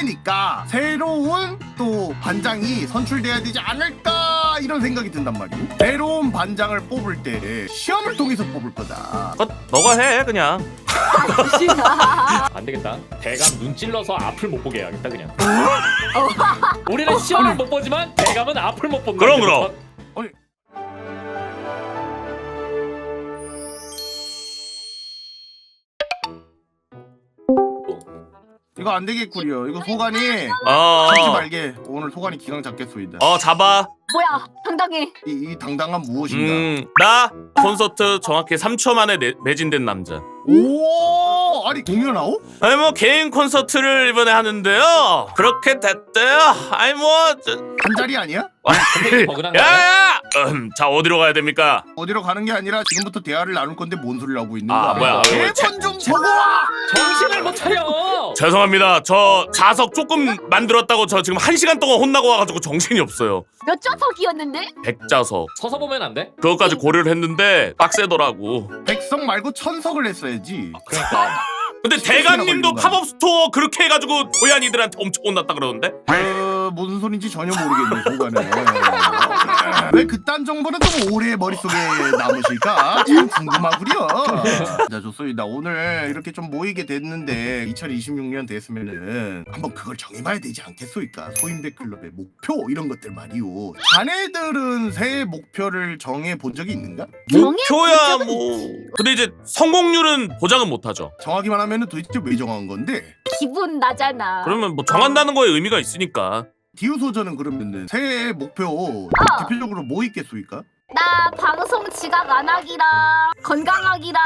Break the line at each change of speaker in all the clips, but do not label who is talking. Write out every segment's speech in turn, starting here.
새니까 새로운 또 반장이 선출돼야 되지 않을까 이런 생각이 든단 말이오. 새로운 반장을 뽑을 때 시험을 통해서 뽑을 거다.
너가 해 그냥.
안 되겠다. 대감 눈 찔러서 앞을 못 보게 해야겠다 그냥. 우리는 시험을 못 보지만 대감은 앞을 못 본다.
그럼.
이거 안 되겠구려. 이거 소관이
어.
참지 말게. 오늘 소관이 기강 잡겠소이다.
잡아.
뭐야 당당해.
이 당당한 무엇인가?
나 콘서트 정확히 3초 만에 매진된 남자.
오, 아니 공연하오?
아니 뭐 개인 콘서트를 이번에 하는데요. 그렇게 됐대요. 아니 뭐
한 자리 아니야?
버그란 거 아니야?
야야. 자 어디로 가야 됩니까?
어디로 가는 게 아니라 지금부터 대화를 나눌 건데 뭔 소리를 하고 있는
아,
거야?
뭐야.
대본 좀 보고 와.
정신을 못 차려.
죄송합니다. 저 좌석 조금 만들었다고 저 지금 1시간 동안 혼나고 와가지고 정신이 없어요.
몇 좌석이었는데?
100좌석.
서서 보면 안 돼?
그것까지 고려를 했는데 빡세더라고.
백석 말고 천석을 했어야지.
그러니까.
근데 대감님도 팝업 스토어 그렇게 해가지고 고양이들한테 엄청 혼났다 그러던데?
무슨 소린지 전혀 모르겠네 소관에. 왜 그딴 정보는 좀 오래 머릿속에 남으실까? 참 궁금하구려. 자 좋소이다. 오늘 이렇게 좀 모이게 됐는데 2026년 됐으면은 한번 그걸 정해봐야 되지 않겠소이까? 소인배 클럽의 목표 이런 것들 말이오. 자네들은 새해 목표를 정해본 적이 있는가?
목표야 뭐. 근데 이제 성공률은 보장은 못하죠.
정하기만 하면은 도대체 왜 정한 건데?
기분 나잖아.
그러면 뭐 정한다는 거에 의미가 있으니까.
디우소저는 그러면은 새해 목표 대표적으로 뭐 있겠소이까?
나 방송 지각 안 하기랑 건강하기랑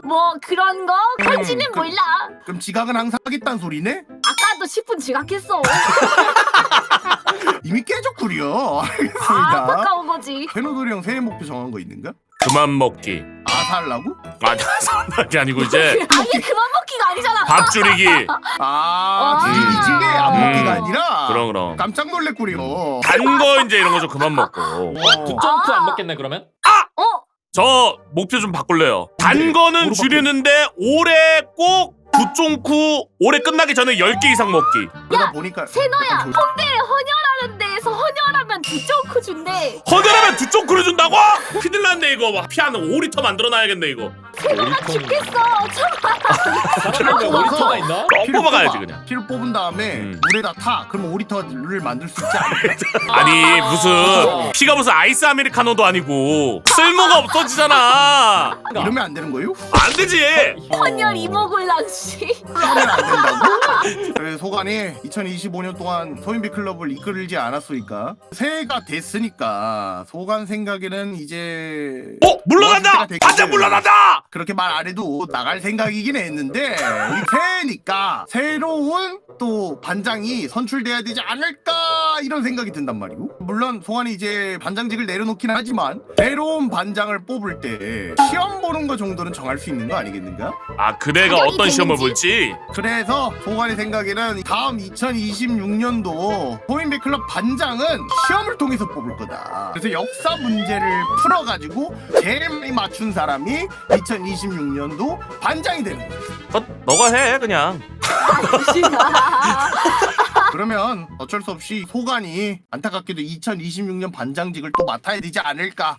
뭐 그런 거 그런지는
그럼-
몰라.
그럼 지각은 항상 하겠다는 소리네?
아까도 10분 지각했어.
이미 깨졌구려.
아,
알겠습니다.
안타까운 거지.
페노돌이 형 새해 목표 정한 거 있는가?
그만 먹기.
아살라고?
아니 게 아니고 이제
아니 그만 먹기가 아니잖아.
밥 줄이기.
줄이지 안 먹기가 아니라.
그럼.
깜짝 놀랬구려.
단 거 이제 이런 거 좀 그만 먹고.
두점프 안 먹겠네 그러면?
어?
저 목표 좀 바꿀래요. 단
네,
거는
뭐로
줄이는데 올해 꼭 두쫑쿠 올해 끝나기 전에 10개 이상 먹기.
그러다 보니까
세노야
약간
홍대에 헌혈하는 데에서 헌혈하면 2.9 준대.
허들하면 두쫑쿠를 준다고? 큰일 났네 이거. 피 한 5리터 만들어놔야겠네 이거.
세노가 죽겠어.
사람한테 오리터가 있나?
좀 뽑아가야지 그냥.
피를 뽑은 다음에 물에다 타. 그럼 5리터를 만들 수 있지 않을까?
아니 무슨 피가 무슨 아이스 아메리카노도 아니고 쓸모가 없어지잖아.
이러면 안 되는 거예요?
안 되지.
헌혈 이모굴란 씨.
그러면 안 된다고? 그래 소관이 2025년 동안 소인배 클럽을 이끌지 않았으니까 새해가 됐으니까 소관 생각에는 이제
물러난다. 반장 물러난다.
그렇게 말 안 해도 나갈 생각이긴 했는데 이 새해니까 새로운 또 반장이 선출돼야 되지 않을까 이런 생각이 든단 말이고. 물론 소관이 이제 반장직을 내려놓긴 하지만 새로운 반장을 뽑을 때 시험 보는 거 정도는 정할 수 있는 거 아니겠는가?
아 그대가
자격이
어떤 시험을
되는지?
볼지.
그래서 소관의 생각에는 다음 2026년도 소인배 클럽 반장은 시험을 통해서 뽑을 거다. 그래서 역사 문제를 풀어가지고 제일 많이 맞춘 사람이 2026년도 반장이 되는 거야.
너가 해 그냥.
그러면 어쩔 수 없이 소관이 안타깝게도 2026년 반장직을 또 맡아야 되지 않을까.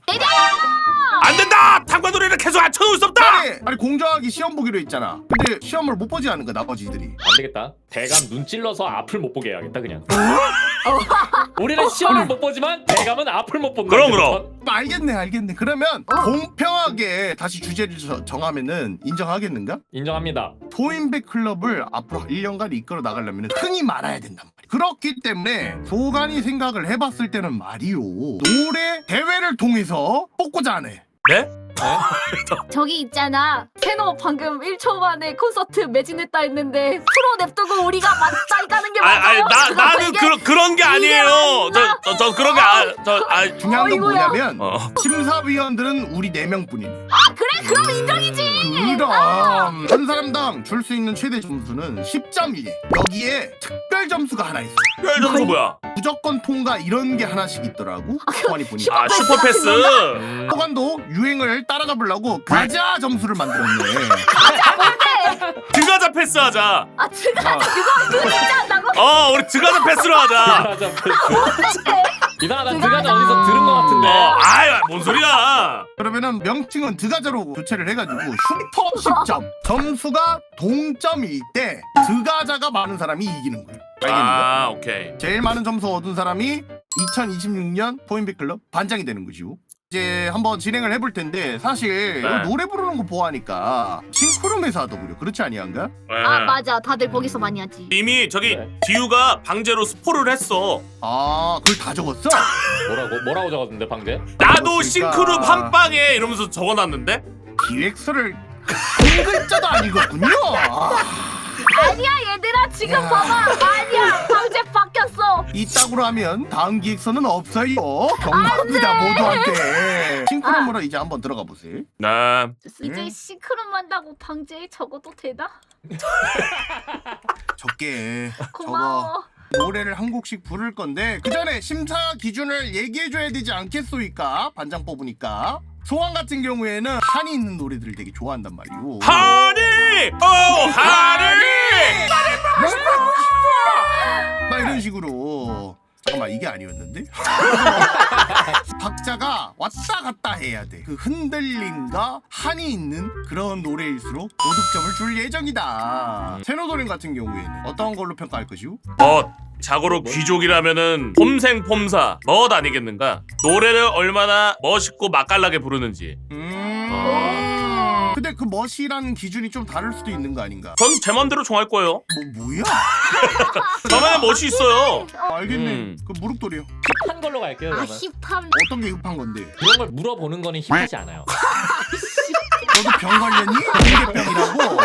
안 된다. 탕과놀이를 계속 안 쳐놓을 수 없다.
아니 공정하게 시험 보기로 했잖아. 근데 시험을 못 보지 않은 거야 나머지들이.
안 되겠다. 대감 눈 찔러서 앞을 못 보게 해야겠다 그냥. 우리는 시험을 못 보지만 대감은 앞을 못 본다.
그럼.
알겠네. 그러면 공평하게 다시 주제를 정하면은 인정하겠는가?
인정합니다.
소인배 클럽을 앞으로 1년간 이끌어 나가려면 흥이 많아야 된단 말이야. 그렇기 때문에 소관이 생각을 해봤을 때는 말이오. 노래 대회를 통해서 뽑고자 하네.
네?
저기 있잖아. 세노 방금 1초 만에 콘서트 매진했다 했는데 프로 냅두고 우리가 맞다이 까는 게 맞아요?
나는 그런 게 아니에요. 저 그런 게
중요한 건
어이구야.
뭐냐면 심사위원들은 우리 4명뿐이네.
그래 그럼 인정이지.
그럼 한 사람당 줄 수 있는 최대 점수는 10점이에요. 여기에 특별 점수가 하나 있어.
별 점수 뭐야?
무조건 통과 이런 게 하나씩 있더라고. 소관이 보니까.
아 슈퍼패스.
소관도 유행을 따라잡으려고 가자 점수를 만들었네.
등가자 패스하자.
아 제가 그거 진짜 한다고?
우리 드가자 패스로 하자.
드가자 패스. 이상하다. 드가자 어디서 들은 것 같은데.
아유, 뭔 소리야?
그러면은 명칭은 드가자로 교체를 해가지고 슈퍼 10점. 점수가 동점일 때 드가자가 많은 사람이 이기는 거예요. 알겠는가?
오케이.
제일 많은 점수 얻은 사람이 2026년 포인비 클럽 반장이 되는 거죠. 이제 한번 진행을 해볼 텐데 사실
네.
노래 부르는 거 보아하니까 싱크룸에서 하더군요. 그렇지 아니한가?
아 맞아 다들 거기서 많이 하지.
이미 저기
네.
디유가 방제로 스포를 했어.
아 그걸 다 적었어?
뭐라고 적었는데 방제?
나도
그렇습니까?
싱크룹 한 방에 이러면서 적어놨는데.
기획서를 한 글자도 안 읽었군요.
아니야 얘들아 지금
야.
봐봐. 아니야 방제 바뀌었어.
이따구로 하면 다음 기획서는 없어요. 경고합니다 모두한테. 싱크룸으로 이제 한번 들어가 보세요.
네.
이제 시크롬 한다고 방제에 적어도 되나?
적게
고마워.
노래를 한 곡씩 부를 건데 그 전에 심사 기준을 얘기해줘야 되지 않겠소이까? 반장 뽑으니까 소환 같은 경우에는 한이 있는 노래들을 되게 좋아한단 말이오.
하니! 하니!
막 이런 식으로. 잠깐만 이게 아니었는데? 박자가 왔다 갔다 해야 돼. 그 흔들림과 한이 있는 그런 노래일수록 고득점을 줄 예정이다. 세노도림 같은 경우에는 어떤 걸로 평가할 것이오?
자고로 귀족이라면은 폼생 폼사 멋 아니겠는가? 노래를 얼마나 멋있고 맛깔나게 부르는지.
근데 그 멋이라는 기준이 좀 다를 수도 있는 거 아닌가?
전 제 맘대로 정할 거예요.
뭐야?
저만의 멋이 있어요.
알겠네. 그 무릎돌이요.
힙한 걸로 갈게요.
아
저는.
힙합.
어떤 게 흡한 건데?
그런 걸 물어보는 거는 힙하지 않아요.
너도 병 걸렸니? 공개병이라고?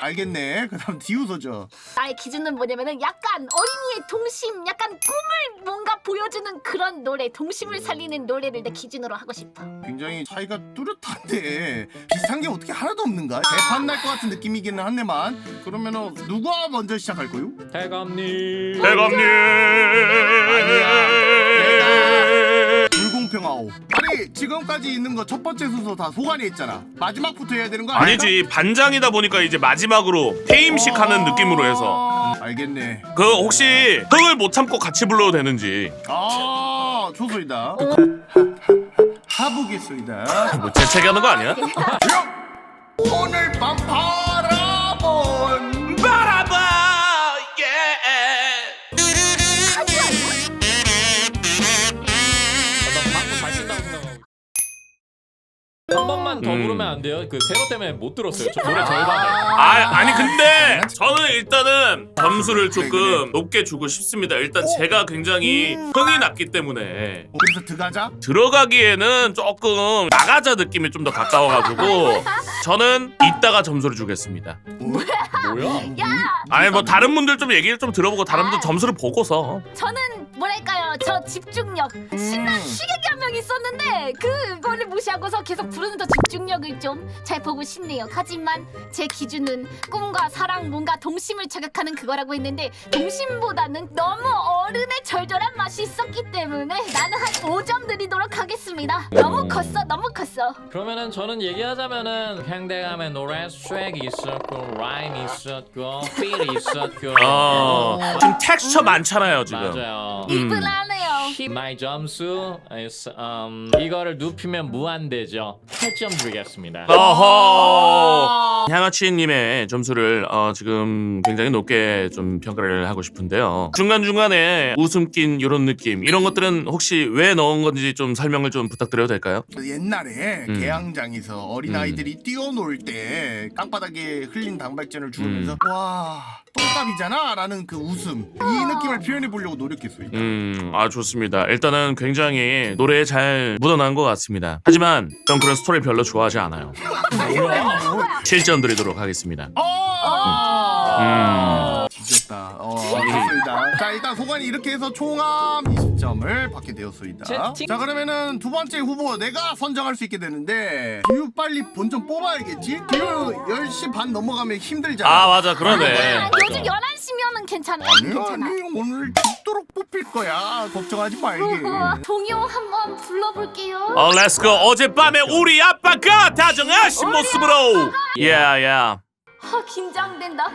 알겠네. 그 다음 디우서죠.
나의 기준은 뭐냐면은 약간 어린이의 동심, 약간 꿈을 뭔가 보여주는 그런 노래, 동심을 살리는 노래를 내 기준으로 하고 싶어.
굉장히 차이가 뚜렷한데 비슷한 게 어떻게 하나도 없는가? 대판 날 것 같은 느낌이기는 한데만. 그러면은 누가 먼저 시작할 거요?
대감님.
대감님.
불공평하오. 아니 지금까지 있는 거 첫 번째 순서 다 소관이 했잖아. 마지막부터 해야 되는 거 아니야?
아니지, 반장이다 보니까 이제 마지막으로 퇴임식 하는 느낌으로 해서.
알겠네.
그 혹시 흥을 못 참고 같이 불러도 되는지.
조소이다. 하부겠소이다.
뭐 재채기하는 거 아니야?
오늘 밤 바라본
바라봐. 예.
방금 잘 쓴다고 생각하고. 한 번만 더 부르면 안 돼요? 그 세로 때문에 못 들었어요. 저 노래 절반을.
아니 근데 저는 일단은 점수를 조금 높게 주고 싶습니다. 일단 제가 굉장히 흥이 났기 때문에
그래서 들어가자.
들어가기에는 조금 나가자 느낌이 좀 더 가까워가지고 저는 이따가 점수를 주겠습니다.
뭐야?
아니 뭐 다른 분들 좀 얘기를 좀 들어보고 다른 분들 점수를 보고서.
저는 뭐랄까요, 저 집중력. 신난 시객이 한 명 있었는데 그거를 무시하고서 계속 부르는 저 집중력을 좀 잘 보고 싶네요. 하지만 제 기준은 꿈과 사랑, 뭔가 동심을 자극하는 그거라고 했는데 동심보다는 너무 어른의 절절한 맛이 있었기 때문에 나는 한 5점 드리도록 하겠습니다. 너무 컸어, 너무 컸어.
그러면은 저는 얘기하자면은 횡대감의 노래 스웩이 있었고 라임이 있었고 필이 있었고
지금 텍스처 많잖아요 지금.
맞아요.
이분하네요.
나의 점수 이거를 눕히면 무한대죠. 8점 드리겠습니다.
어허. 향아치님의 점수를 지금 굉장히 높게 좀 평가를 하고 싶은데요. 중간중간에 웃음 낀 이런 느낌 이런 것들은 혹시 왜 넣은 건지 좀 설명을 좀 부탁드려도 될까요?
옛날에 개항장에서 어린아이들이 뛰어놀 때 땅바닥에 흘린 당발전을 주우면서 와 똥값이잖아 라는 그 웃음 이 느낌을 표현해 보려고 노력했어요.
좋습니다. 일단은 굉장히 노래에 잘 묻어난 것 같습니다. 하지만 전 그런 스토리 별로 좋아하지 않아요. 7점 드리도록 하겠습니다.
뒤졌다. 좋습니다. 자 일단 소관이 이렇게 해서 총합 20점을 받게 되었습니다.
채팅.
자 그러면은 두 번째 후보 내가 선정할 수 있게 되는데 디유 빨리 본점 뽑아야겠지? 디유 10시 반 넘어가면 힘들잖아.
아 맞아 그러네.
아, 요즘 11시면은 괜찮아. 괜찮아.
아니 오늘 죽도록 뽑힐 거야. 걱정하지 말게.
동요 한번 불러볼게요.
렛츠고. 어젯밤에 우리 아빠가 다정하신 모습으로. Yeah.
긴장된다.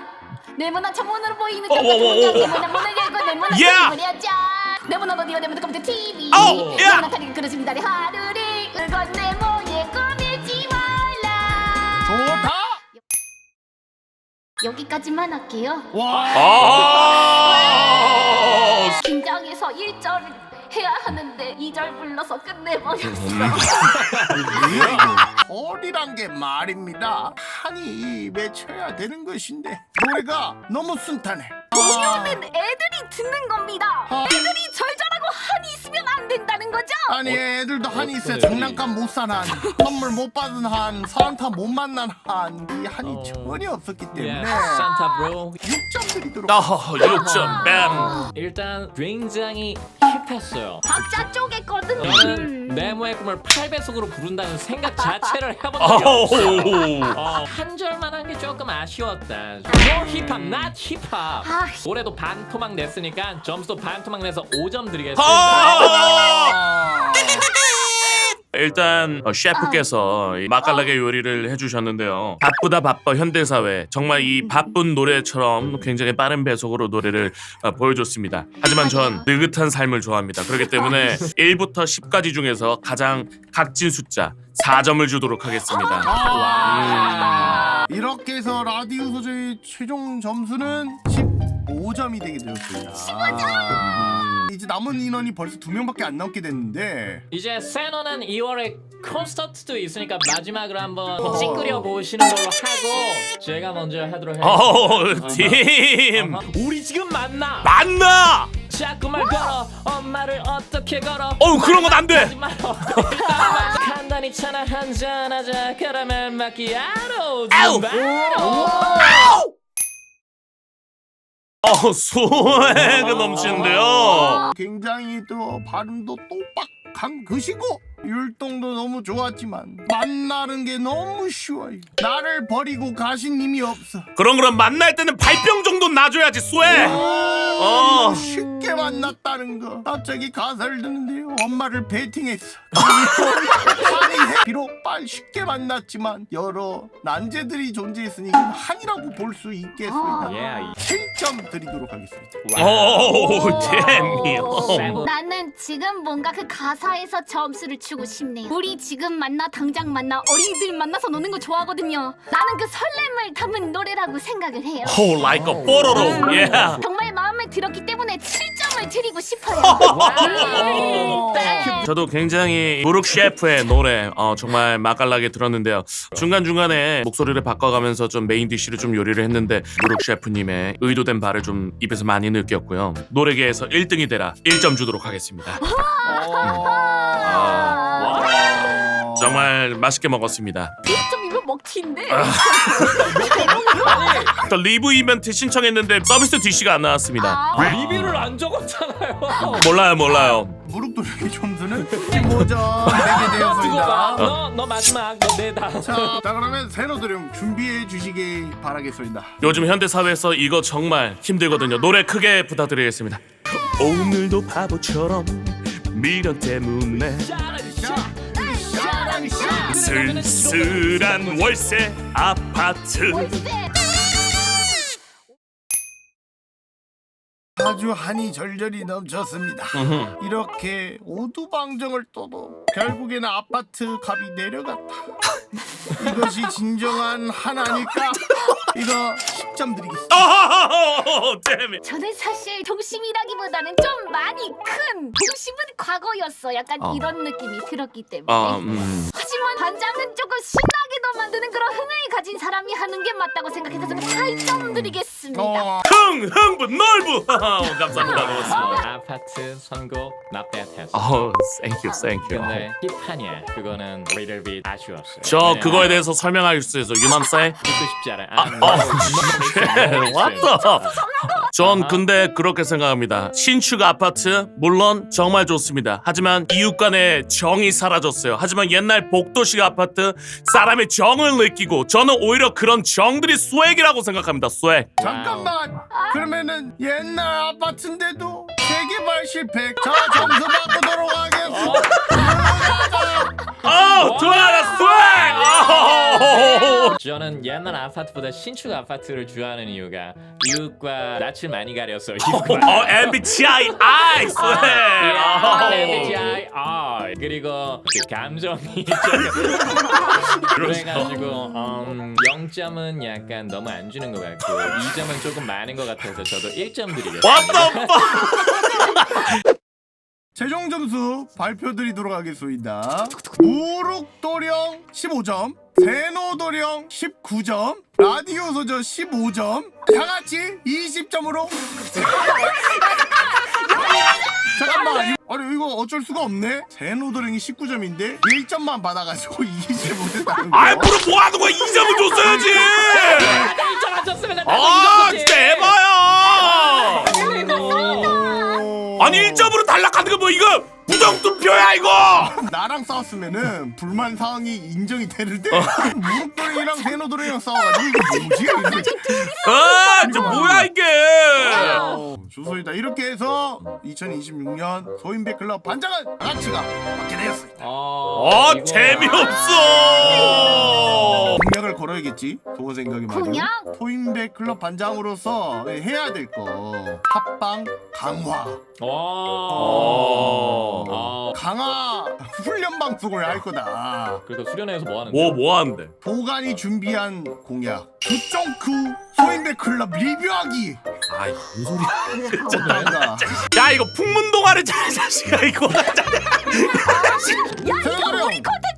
네모난 창문으로 보이는
어머머머.
네모난 문을 열고 내문화
Yeah.
그려져 내문화 어디가 내문화 컴퓨터 TV
Oh, yeah.
내문화 타리가 그려진 달의 하루를 그건 네모의 꿈이지 말라.
좋다.
여기까지만 할게요.
아.
긴장해서 1절을 해야 하는데 2절 불러서 끝내버렸어.
허리란 게 말입니다. 한이 맺혀야 되는 것인데 노래가 너무 순탄해.
공연은 애들이 듣는 겁니다. 애들이 절절하고 한이 있으면 안 된다는 거죠?
아니 애들도 한이 있어야 장난감 못 산 한, 선물 못 받은 한, 산타 못 만난 한, 이 한이 전혀 없었기 때문에
산타 브로
6점 드리도록.
6점 뺨.
일단 굉장히 힙했어요.
박자 쪼갰거든.
저는 네모의 꿈을 8배속으로 부른다는 생각 자체를 해본 적이 없어요. 한 절만 한 게 조금 아쉬웠다. No hip hop, not hip hop. 올해도 반토막 냈으니까 점수도 반토막 내서 5점 드리겠습니다.
아! 일단 셰프께서 이 맛깔나게 요리를 해주셨는데요. 바쁘다 바빠 현대사회, 정말 이 바쁜 노래처럼 굉장히 빠른 배속으로 노래를 보여줬습니다. 하지만 전 느긋한 삶을 좋아합니다. 그렇기 때문에 1부터 10까지 중에서 가장 각진 숫자 4점을 주도록 하겠습니다.
이렇게 해서 라디오 소재의 최종 점수는 15점이 되게 되었습니다. 15점! 이제 남은 인원이 벌써 2명밖에 안 남게 됐는데
이제 세너는 2월에 콘서트도 있으니까 마지막으로 한번 찌끄려 보시는 걸로 하고 제가 먼저 하도록 하겠습니다.
팀
우리 지금 만나.
만나.
자꾸만 걸어 엄마를 어떻게 걸어.
그런 건 안 돼.
일단 간단히 차나 한잔 하자. 카라멜 마키아토
아우.
줌바로.
소해가 넘치는데요.
굉장히 또 발음도 똑박한 것이고 율동도 너무 좋았지만 만나는 게 너무 쉬워요. 나를 버리고 가신 님이 없어.
그럼 만날 때는 발병 정도 놔줘야지 쏘해.
너무 쉽게 만났다는 거. 갑자기 가사를 듣는데요. 엄마를 베팅했어. 한이 비록 빨 쉽게 만났지만 여러 난제들이 존재했으니 한이라고 볼 수 있겠습니다. 7점 드리도록 하겠습니다.
잼이요.
나는 지금 뭔가 그 가사에서 점수를 주고 싶네요. 우리 지금 만나 당장 만나 어린이들 만나서 노는 거 좋아하거든요. 나는 그 설렘을 담은 노래라고 생각을 해요.
like a 뽀로로. Yeah.
정말 마음에 들었기 때문에 7점을 드리고 싶어요.
저도 굉장히 무룩 셰프의 노래 정말 맛깔나게 들었는데요. 중간중간에 목소리를 바꿔가면서 좀 메인 디쉬를 좀 요리를 했는데 무룩 셰프님의 의도된 바를 좀 입에서 많이 느꼈고요. 노래계에서 1등이 되라 1점 주도록 하겠습니다. 정말 맛있게 먹었습니다.
1점이면 먹튀인데.
또 리뷰 이벤트 신청했는데 서비스 디쉬가 안 나왔습니다.
리뷰를 안 적었잖아요.
몰라요.
무릎 돌리기 점수는 15점 내게 되었습니다.
너 마지막 너 내다.
자 그러면 세노드령 준비해 주시기 바라겠습니다.
요즘 현대 사회에서 이거 정말 힘들거든요. 노래 크게 부탁드리겠습니다. 오늘도 바보처럼 미련 때문에 쓸쓸한 월세 아파트.
아주 한이 절절히 넘쳤습니다. 이렇게 오두방정을 떠도 결국에는 아파트 값이 내려갔다. 이것이 진정한 한 아닐까? 이거 10점 드리겠습니다.
저는 사실 동심이라기보다는 좀 많이 큰 동심은 과거였어. 약간 이런 느낌이 들었기 때문에. 하지만 반장은 조금 신나게 만드는 그런 흥을 가진 사람이 하는 게 맞다고 생각해서 저는 8점 드리겠습니다.
흥분 넓부. 감사합니다. 고맙습니다.
아파트 선곡 not bad 했어.
thank you.
근데 힙하냐 그거는 little bit 아쉬웠어요.
저 그거에 대해서 설명할 수 있어요. You know what I'm saying?
듣고 싶지 않아.
What the? 전 근데 그렇게 생각합니다. 신축 아파트 물론 정말 좋습니다. 하지만 이웃 간의 정이 사라졌어요. 하지만 옛날 복도식 아파트 사람의 정을 느끼고 저는 오히려 그런 정들이 스웩이라고 생각합니다. 스웩.
잠깐만. 그러면은 옛날 아파트인데도 재개발 실패. 자 점수 바꾸도록 하겠습니다.
좋아라 스웩.
저는 옛날 아파트보다 신축 아파트를 좋아하는 이유가 이웃과 낯을 많이 가려서 이웃과
MBTI I 스웩.
MBTI 그리고 그 감정이 조금 그래가지고 0점은 약간 너무 안 주는 것 같고 2점은 조금 많은 것 같아서 저도 1점 드리겠습니다.
What the fuck?
최종 점수 발표드리도록 하겠습니다. 무룩도령 15점, 세노도령 19점, 라디오 소저 15점, 양아치 20점으로. 잠깐만, 아니 이거 어쩔 수가 없네. 세노도령이 19점인데 1점만 받아가지고 20을 못했다는 거.
아이 그럼 뭐 하는 거야? 2점을 줬어야지.
1점 안 줬으면 나도
아
2점
진짜 에바야. 아니 1점으로 탈락하는 거 뭐 이거 부정투표야 이거.
나랑 싸웠으면은 불만 사항이 인정이 되는데 무릎도령이랑 세노도령이랑 싸워가지고 이게 뭐지?
진짜 뭐야 이게.
좋습니다. 이렇게 해서 2026년 소인배 클럽 반장은 양아치가 맡게 되었습니다.
이거-
재미없어.
공약을 걸어야겠지. 좋은 생각이 맞아.
공약?
소인배 클럽 반장으로서 해야 될 거 합방 강화, 강화 훈련 방송을 할 거다.
그래도 수련회에서 뭐 하는데?
뭐 하는데?
보관이 준비한 공약 9.9 소인배 클럽 리뷰하기.
아이 무슨 소리야.
어떤가?
야 이거 풍문동화를 잘 자식아 이거.
야 이거 우리 컨텐츠